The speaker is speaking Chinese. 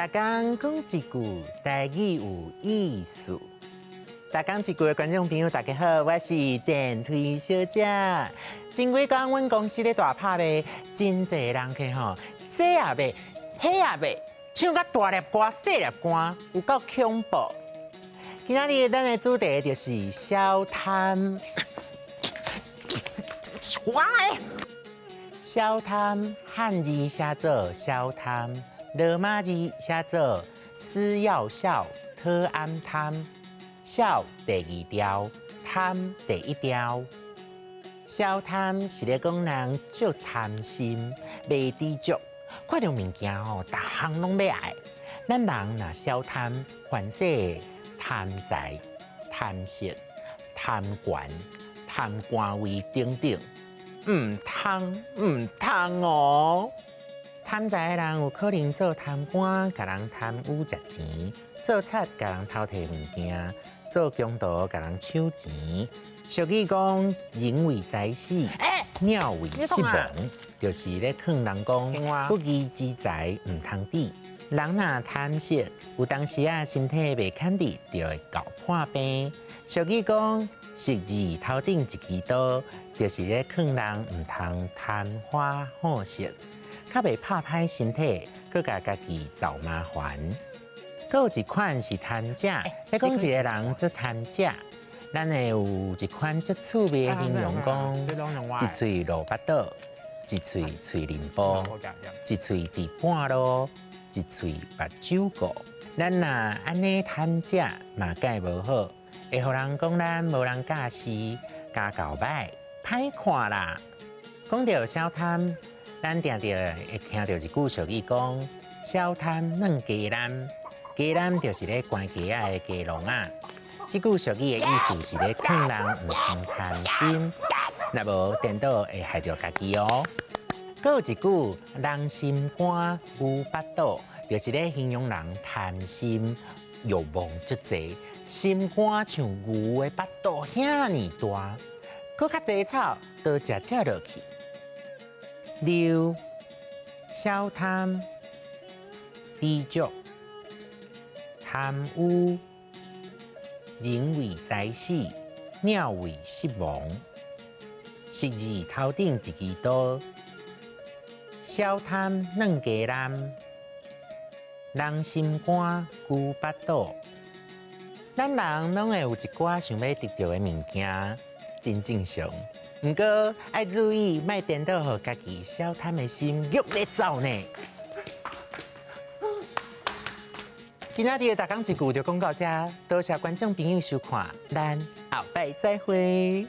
大家讲一句台语有意思。大家一句的观众朋友，大家好，我是电推小姐。前几天阮公司咧大拍卖，真侪人去吼，这也卖，迄也卖，唱甲大粒歌、细粒歌，有够恐怖。今仔日咱的主题就是消摊。消摊汉字写作消摊，罗马字写作思要笑，特安摊。笑第二条，贪第一条。消贪是咧讲人足贪心，袂知足，看到物件吼，逐项拢要爱。咱人若消贪，凡说贪财、贪色、贪权、贪官位等等，唔通哦。贪财的人有可能做贪官，甲人贪污食钱；做贼，甲人偷摕物件。做强盗，甲人抢钱。俗语讲，人为财死，鸟为食亡，就是咧劝人讲，不义之财唔通抵。人若贪色，有当时啊，身体袂堪得，就会搞破病。俗语讲，食字头顶一支刀，就是咧劝人唔通贪花好色，较袂拍歹身体，佮甲家己找麻烦。佫有一款是贪食，咧讲一个人做贪食，咱会有一款足趣味的形容讲，一喙萝卜刀，一喙喙林波，一喙地半路，一喙目睭糊。咱若安尼贪食嘛，介无好，会互人讲咱无人教事，家教歹，歹看啦。讲到消贪，咱定定会听到一句俗语讲：消贪软鸡蛋。鸡蛋就是咧关鸡仔的鸡笼啊！这句俗语的意思是咧劝人唔通贪心，若无颠倒会害着家己哦。佫有一句“人心肝，牛巴肚”，就是咧形容人贪心、欲望足济，心肝像牛的巴肚遐尼大，佫较济草都食落去。六消贪、知足。贪污，人为财死，鸟为食亡。食字头顶一支刀，消贪软鸡蛋，人心肝牛巴肚。咱人拢会有一寡想要得到的物件，真正常。不过要注意，莫颠倒互家己消贪的心欲咧走呢。今仔日的大讲一句就讲到这，多谢观众朋友收看，咱后摆再会。